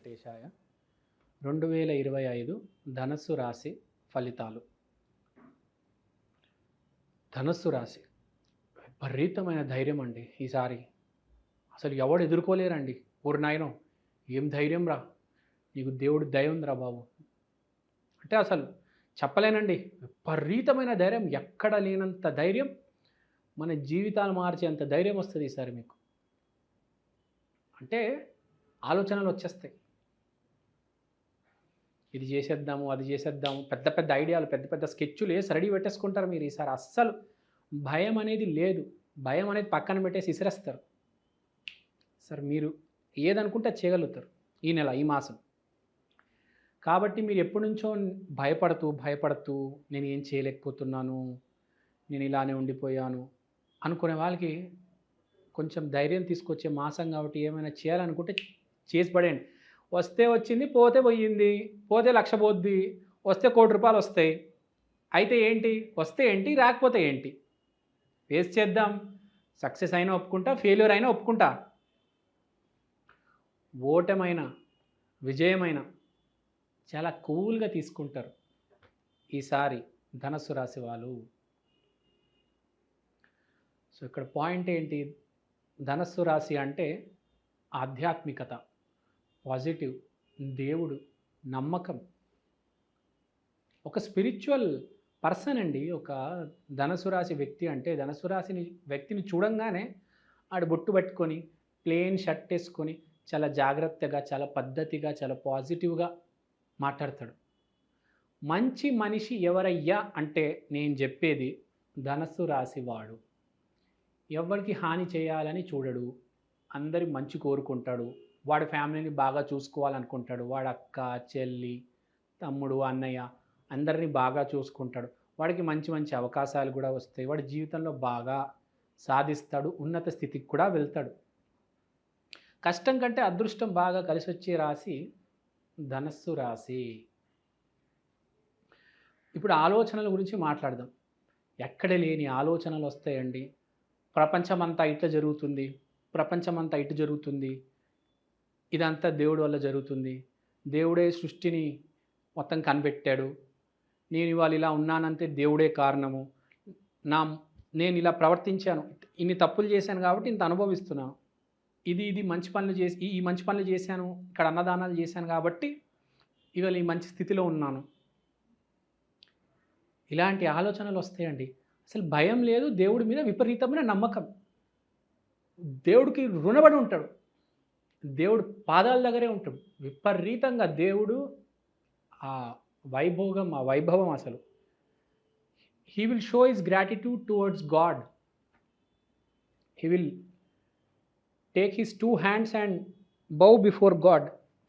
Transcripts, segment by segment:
వెంకటేశాయ. 2025 ధనస్సు రాశి ఫలితాలు. ధనస్సు రాశి విపరీతమైన ధైర్యం అండి ఈసారి. అసలు ఎవడు ఎదుర్కోలేరండి. ఓరి నాయనో ఏం ధైర్యం రా, నీకు దేవుడు దయ ఉందిరా బాబు అంటే అసలు చెప్పలేనండి. విపరీతమైన ధైర్యం, ఎక్కడ లేనంత ధైర్యం, మన జీవితాలు మార్చేంత ధైర్యం వస్తుంది ఈసారి మీకు. అంటే ఆలోచనలు వచ్చేస్తాయి, ఇది చేసేద్దాము అది చేసేద్దాము, పెద్ద పెద్ద ఐడియాలు, పెద్ద పెద్ద స్కెచ్లు వేసి రెడీ పెట్టేసుకుంటారు మీరు ఈసారి. అస్సలు భయం అనేది లేదు. భయం అనేది పక్కన పెట్టేసి ఇసిరేస్తారు. సార్ మీరు ఏదనుకుంటే చేయగలుగుతారు ఈ నెల, ఈ మాసం. కాబట్టి మీరు ఎప్పటి నుంచో భయపడుతూ నేను ఏం చేయలేకపోతున్నాను, నేను ఇలానే ఉండిపోయాను అనుకునే వాళ్ళకి కొంచెం ధైర్యం తీసుకొచ్చే మాసం కాబట్టి ఏమైనా చేయాలనుకుంటే చేసి పడేయండి. వస్తే వచ్చింది, పోతే పోయింది. పోతే 1,00,000 పోద్ది, వస్తే ₹1,00,00,000 వస్తాయి. అయితే ఏంటి, వస్తే ఏంటి, రాకపోతే ఏంటి, ఫేస్ చేద్దాం. సక్సెస్ అయినా ఒప్పుకుంటా, ఫెయిల్యూర్ అయినా ఒప్పుకుంటా. ఓటమైన విజయమైన చాలా కూల్గా తీసుకుంటారు ఈసారి ధనస్సు రాశి వాళ్ళు. సో ఇక్కడ పాయింట్ ఏంటి, ధనస్సు రాశి అంటే ఆధ్యాత్మికత, పాజిటివ్, దేవుడు, నమ్మకం. ఒక స్పిరిచువల్ పర్సన్ అండి ఒక ధనస్సు రాశి వ్యక్తి. అంటే ధనస్సు రాశిని వ్యక్తిని చూడంగానే ఆడు బొట్టు పట్టుకొని ప్లెయిన్ షర్ట్ వేసుకొని చాలా జాగ్రత్తగా, చాలా పద్ధతిగా, చాలా పాజిటివ్గా మాట్లాడతాడు. మంచి మనిషి ఎవరయ్యా అంటే నేను చెప్పేది ధనస్సు రాశి వాడు. ఎవరికి హాని చేయాలని చూడడు, అందరి మంచి కోరుకుంటాడు. వాడి ఫ్యామిలీని బాగా చూసుకోవాలనుకుంటాడు. వాడి అక్క, చెల్లి, తమ్ముడు, అన్నయ్య అందరినీ బాగా చూసుకుంటాడు. వాడికి మంచి మంచి అవకాశాలు కూడా వస్తాయి. వాడి జీవితంలో బాగా సాధిస్తాడు, ఉన్నత స్థితికి కూడా వెళ్తాడు. కష్టం కంటే అదృష్టం బాగా కలిసి వచ్చే రాశి ధనస్సు రాశి. ఇప్పుడు ఆలోచనల గురించి మాట్లాడదాం. ఎక్కడ లేని ఆలోచనలు వస్తాయండి. ప్రపంచమంతా ఇట్లా జరుగుతుంది, ప్రపంచమంతా ఇటు జరుగుతుంది, ఇదంతా దేవుడి వల్ల జరుగుతుంది, దేవుడే సృష్టిని మొత్తం కనిపెట్టాడు, నేను ఇవాళ ఇలా ఉన్నానంటే దేవుడే కారణము, నేను ఇలా ప్రవర్తించాను, ఇన్ని తప్పులు చేశాను కాబట్టి ఇంత అనుభవిస్తున్నాను, ఇది మంచి పనులు చేసి ఈ మంచి పనులు చేశాను, ఇక్కడ అన్నదానాలు చేశాను కాబట్టి ఇవాళ ఈ మంచి స్థితిలో ఉన్నాను. ఇలాంటి ఆలోచనలు వస్తాయండి. అసలు భయం లేదు, దేవుడి మీద విపరీతమైన నమ్మకం. దేవుడికి రుణపడి ఉంటాడు, దేవుడు పాదాల దగ్గరే ఉంటాడు విపరీతంగా. దేవుడు ఆ వైభవం అసలు he will show his gratitude towards God. He will take his 2 hands and bow before God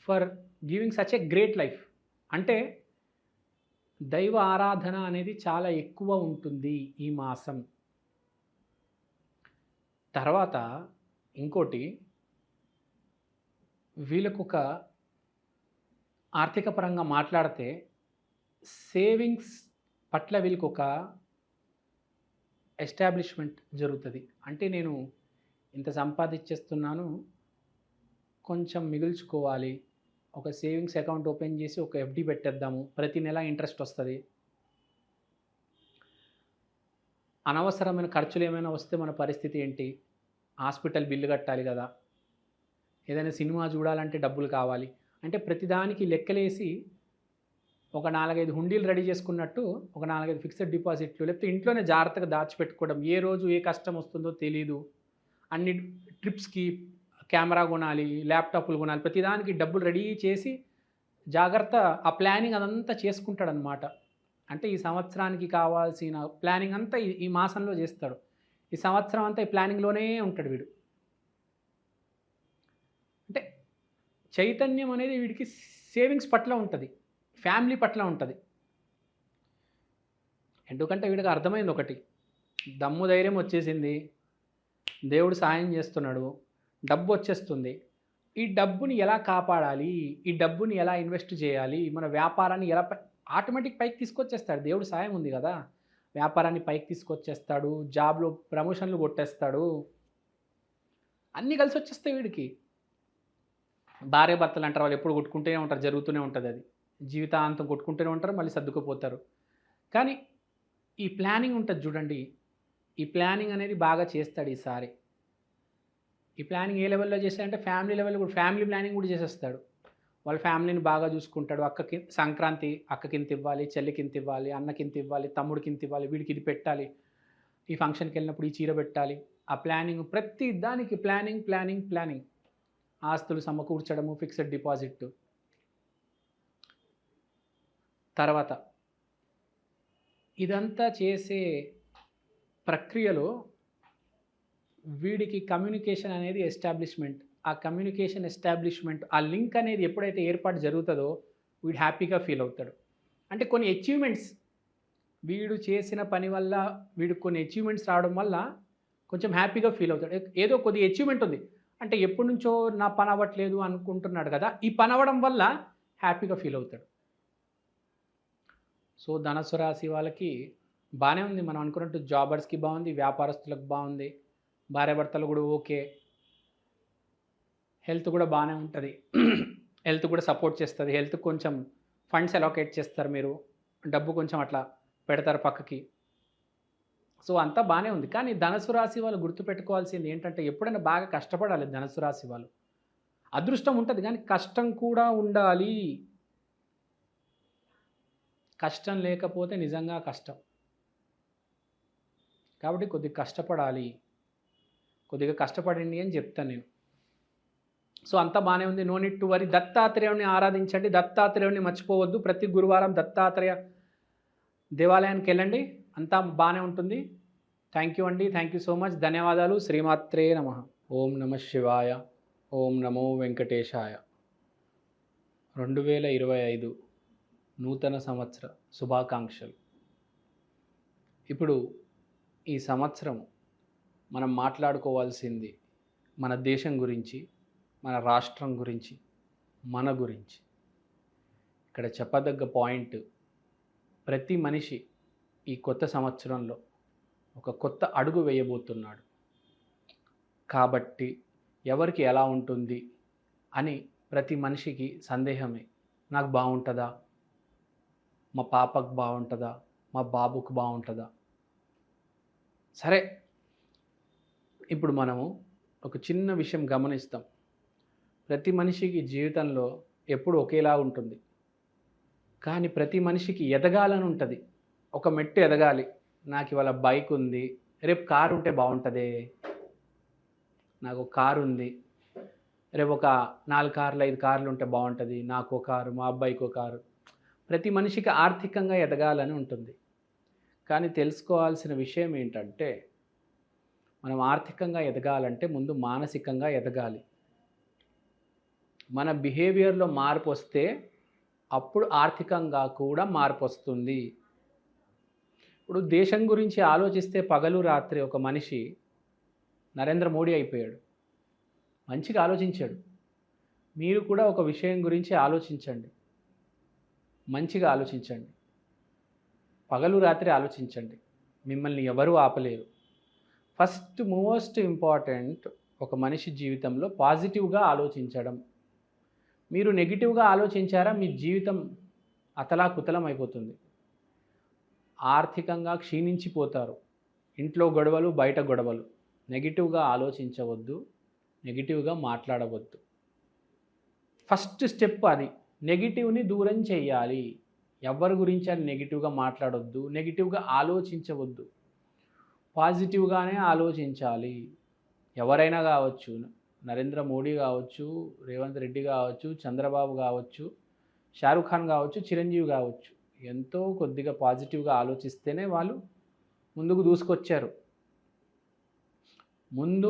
for giving such a great life. అంటే దైవ ఆరాధన అనేది చాలా ఎక్కువ ఉంటుంది ఈ మాసం. తర్వాత ఇంకోటి, వీళ్ళకొక ఆర్థిక పరంగా మాట్లాడితే సేవింగ్స్ పట్ల వీళ్ళకొక ఎస్టాబ్లిష్మెంట్ జరుగుతుంది. అంటే నేను ఇంత సంపాదించేస్తున్నాను, కొంచెం మిగుల్చుకోవాలి, ఒక సేవింగ్స్ అకౌంట్ ఓపెన్ చేసి ఒక FD పెట్టేద్దాము, ప్రతి నెల ఇంట్రెస్ట్ వస్తుంది. అనవసరమైన ఖర్చులు ఏమైనా వస్తే మన పరిస్థితి ఏంటి, హాస్పిటల్ బిల్లు కట్టాలి కదా, ఏదైనా సినిమా చూడాలంటే డబ్బులు కావాలి. అంటే ప్రతిదానికి లెక్కలేసి ఒక 4-5 హుండీలు రెడీ చేసుకున్నట్టు ఒక 4-5 ఫిక్స్డ్ డిపాజిట్లు, లేకపోతే ఇంట్లోనే జాగ్రత్తగా దాచిపెట్టుకోవడం. ఏ రోజు ఏ కష్టం వస్తుందో తెలీదు. అన్ని ట్రిప్స్కి కెమెరా కొనాలి, ల్యాప్టాప్లు కొనాలి, ప్రతిదానికి డబ్బులు రెడీ చేసి జాగ్రత్త ఆ ప్లానింగ్ అదంతా చేసుకుంటాడనమాట. అంటే ఈ సంవత్సరానికి కావాల్సిన ప్లానింగ్ అంతా ఈ మాసంలో చేస్తాడు. ఈ సంవత్సరం అంతా ఈ ప్లానింగ్లోనే ఉంటాడు వీడు. అంటే చైతన్యం అనేది వీడికి సేవింగ్స్ పట్ల ఉంటుంది, ఫ్యామిలీ పట్ల ఉంటుంది. ఎందుకంటే వీడికి అర్థమైంది ఒకటి, దమ్ము ధైర్యం వచ్చేసింది, దేవుడు సాయం చేస్తున్నాడు, డబ్బు వచ్చేస్తుంది. ఈ డబ్బుని ఎలా కాపాడాలి, ఈ డబ్బుని ఎలా ఇన్వెస్ట్ చేయాలి, మన వ్యాపారాన్ని ఎలా ఆటోమేటిక్ పైకి తీసుకొచ్చేస్తాడు. దేవుడు సాయం ఉంది కదా, వ్యాపారాన్ని పైకి తీసుకొచ్చేస్తాడు, జాబ్లో ప్రమోషన్లు కొట్టేస్తాడు, అన్నీ కలిసి వచ్చేస్తాయి వీడికి. భార్య భర్తలు అంటారు, వాళ్ళు ఎప్పుడు కొట్టుకుంటూనే ఉంటారు, జరుగుతూనే ఉంటుంది అది. జీవితాంతం కొట్టుకుంటూనే ఉంటారు, మళ్ళీ సర్దుకుపోతారు. కానీ ఈ ప్లానింగ్ ఉంటుంది చూడండి, ఈ ప్లానింగ్ అనేది బాగా చేస్తాడు ఈసారి. ఈ ప్లానింగ్ ఏ లెవెల్‌లో చేస్తాడంటే ఫ్యామిలీ లెవెల్‌లో కూడా ఫ్యామిలీ ప్లానింగ్ కూడా చేసేస్తాడు. వాళ్ళ ఫ్యామిలీని బాగా చూసుకుంటాడు. అక్కకి సంక్రాంతి అక్కకింత ఇవ్వాలి, చెల్లికింత ఇవ్వాలి, అన్నకింత ఇవ్వాలి, తమ్ముడికింత ఇవ్వాలి, వీడికి ఇది పెట్టాలి, ఈ ఫంక్షన్‌కెళ్ళినప్పుడు ఈ చీర పెట్టాలి. ఆ ప్లానింగ్ ప్రతి దానికి ప్లానింగ్, ప్లానింగ్, ప్లానింగ్. ఆస్తులు సమకూర్చడము, ఫిక్స్డ్ డిపాజిట్. తర్వాత ఇదంతా చేసే ప్రక్రియలో వీడికి కమ్యూనికేషన్ అనేది ఎస్టాబ్లిష్మెంట్. ఆ కమ్యూనికేషన్ ఎస్టాబ్లిష్మెంట్, ఆ లింక్ అనేది ఎప్పుడైతే ఏర్పాటు జరుగుతుందో వీడు హ్యాపీగా ఫీల్ అవుతాడు. అంటే కొన్ని అచీవ్‌మెంట్స్ వీడు చేసిన పని వల్ల వీడికి కొన్ని అచీవ్‌మెంట్స్ రావడం వల్ల కొంచెం హ్యాపీగా ఫీల్ అవుతాడు. ఏదో కొద్దిగా అచీవ్‌మెంట్ ఉంది. అంటే ఎప్పటినుంచో నా పని అవ్వట్లేదు అనుకుంటున్నాడు కదా! ఈ పని అవ్వడం వల్ల హ్యాపీగా ఫీల్ అవుతాడు. సో, ధనుస్సు రాశి వాళ్ళకి బానే ఉంది. మనం అనుకున్నట్టు జాబర్స్‌కి బాగుంది, వ్యాపారస్తులకు బాగుంది, భార్యాభర్తలు కూడా ఓకే. హెల్త్ కూడా బాగానే ఉంటుంది. హెల్త్ కూడా సపోర్ట్ చేస్తుంది. హెల్త్ కొంచెం ఫండ్స్ అలొకేట్ చేస్తారు మీరు, డబ్బు కొంచెం అట్లా పెడతారు పక్కకి. సో అంతా బాగానే ఉంది. కానీ ధనుసు రాశి వాళ్ళు గుర్తుపెట్టుకోవాల్సింది ఏంటంటే ఎప్పుడైనా బాగా కష్టపడాలి ధనుసు రాశి వాళ్ళు. అదృష్టం ఉంటుంది కానీ కష్టం కూడా ఉండాలి. కష్టం లేకపోతే నిజంగా కష్టం. కాబట్టి కొద్దిగా కష్టపడాలి. కొద్దిగా కష్టపడండి అని చెప్తాను నేను. సో అంతా బాగానే ఉంది. No need to worry. దత్తాత్రేయుని ఆరాధించండి. దత్తాత్రేయుని మర్చిపోవద్దు. ప్రతి గురువారం దత్తాత్రేయ దేవాలయానికి వెళ్ళండి. అంతా బాగానే ఉంటుంది. థ్యాంక్ యూ అండి. Thank you so much. ధన్యవాదాలు. శ్రీమాత్రే నమః. ఓం నమః శివాయ. ఓం నమో వెంకటేశాయ. 2025 నూతన సంవత్సర శుభాకాంక్షలు. ఇప్పుడు ఈ సంవత్సరం మనం మాట్లాడుకోవాల్సింది మన దేశం గురించి, మన రాష్ట్రం గురించి, మన గురించి. ఇక్కడ చెప్పదగ్గ పాయింట్, ప్రతి మనిషి ఈ కొత్త సంవత్సరంలో ఒక కొత్త అడుగు వేయబోతున్నాడు. కాబట్టి ఎవరికి ఎలా ఉంటుంది అని ప్రతి మనిషికి సందేహమే. నాకు బాగుంటుందా, మా పాపకు బాగుంటుందా, మా బాబుకు బాగుంటుందా? సరే, ఇప్పుడు మనము ఒక చిన్న విషయం గమనిస్తాం. ప్రతి మనిషికి జీవితంలో ఎప్పుడు ఒకేలా ఉంటుంది, కానీ ప్రతి మనిషికి ఎదగాలని ఉంటుంది. ఒక మెట్టు ఎదగాలి. నాకు ఇవాళ బైక్ ఉంది, రేపు కారు ఉంటే బాగుంటుందే. నాకు కారు ఉంది, రేపు ఒక 4 కార్లు 5 కార్లు ఉంటే బాగుంటుంది. నాకు కారు, మా అబ్బాయికి కారు. ప్రతి మనిషికి ఆర్థికంగా ఎదగాలని ఉంటుంది. కానీ తెలుసుకోవాల్సిన విషయం ఏంటంటే, మనం ఆర్థికంగా ఎదగాలంటే ముందు మానసికంగా ఎదగాలి. మన బిహేవియర్లో మార్పు వస్తే అప్పుడు ఆర్థికంగా కూడా మార్పు వస్తుంది. ఇప్పుడు దేశం గురించి ఆలోచిస్తే పగలు రాత్రి ఒక మనిషి నరేంద్ర మోడీ అయిపోయాడు. మంచిగా ఆలోచించాడు. మీరు కూడా ఒక విషయం గురించి ఆలోచించండి, మంచిగా ఆలోచించండి, పగలు రాత్రి ఆలోచించండి. మిమ్మల్ని ఎవరూ ఆపలేరు. ఫస్ట్ మోస్ట్ ఇంపార్టెంట్ ఒక మనిషి జీవితంలో పాజిటివ్గా ఆలోచించడం. మీరు నెగిటివ్గా ఆలోచించారా, మీ జీవితం అతలాకుతలం అయిపోతుంది. ఆర్థికంగా క్షీణించిపోతారు. ఇంట్లో గొడవలు, బయట గొడవలు. నెగిటివ్గా ఆలోచించవద్దు, నెగిటివ్గా మాట్లాడవద్దు. ఫస్ట్ స్టెప్ అది. నెగిటివ్ని దూరం చేయాలి. ఎవరి గురించి అని నెగిటివ్గా మాట్లాడొద్దు, నెగిటివ్గా ఆలోచించవద్దు. పాజిటివ్గానే ఆలోచించాలి. ఎవరైనా కావచ్చు, నరేంద్ర మోడీ కావచ్చు, రేవంత్ రెడ్డి కావచ్చు, చంద్రబాబు కావచ్చు, షారుఖ్ ఖాన్ కావచ్చు, చిరంజీవి కావచ్చు. ఎంతో కొద్దిగా పాజిటివ్గా ఆలోచిస్తేనే వాళ్ళు ముందుకు దూసుకొచ్చారు. ముందు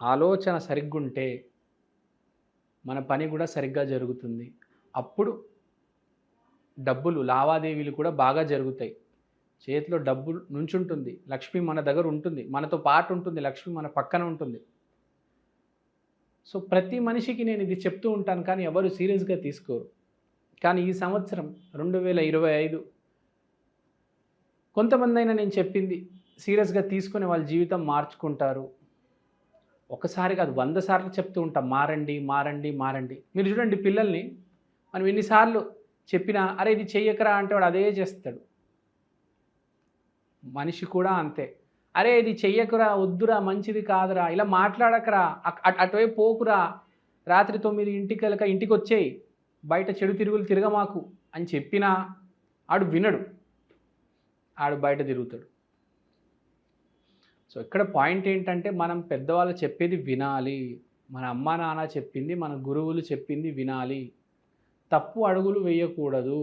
ఆలోచన సరిగ్గుంటే మన పని కూడా సరిగ్గా జరుగుతుంది. అప్పుడు డబ్బులు లావాదేవీలు కూడా బాగా జరుగుతాయి. చేతిలో డబ్బు నుంచుంటుంది, లక్ష్మి మన దగ్గర ఉంటుంది, మనతో పాటు ఉంటుంది, లక్ష్మి మన పక్కన ఉంటుంది. సో ప్రతి మనిషికి నేను ఇది చెప్తూ ఉంటాను, కానీ ఎవరు సీరియస్గా తీసుకోరు. కానీ ఈ సంవత్సరం 2025 కొంతమంది అయినా నేను చెప్పింది సీరియస్గా తీసుకొని వాళ్ళ జీవితం మార్చుకుంటారు. ఒకసారి కాదు 100 సార్లు చెప్తూ ఉంటాం మారండి, మారండి, మారండి. మీరు చూడండి పిల్లల్ని మనం ఎన్నిసార్లు చెప్పినా అరే ఇది చెయ్యకరా అంటే వాడు అదే చేస్తాడు. మనిషి కూడా అంతే. అరే ఇది చెయ్యకురా, వద్దురా, మంచిది కాదురా, ఇలా మాట్లాడకురా, అటువైపు పోకురా, రాత్రి 9 ఇంటికొచ్చేయి, బయట చెడు తిరుగులు తిరగమాకు అని చెప్పినా ఆడు వినడు. ఆడు బయట తిరుగుతాడు. సో ఇక్కడ పాయింట్ ఏంటంటే మనం పెద్దవాళ్ళు చెప్పేది వినాలి. మన అమ్మా నాన్న చెప్పింది, మన గురువులు చెప్పింది వినాలి. తప్పు అడుగులు వేయకూడదు.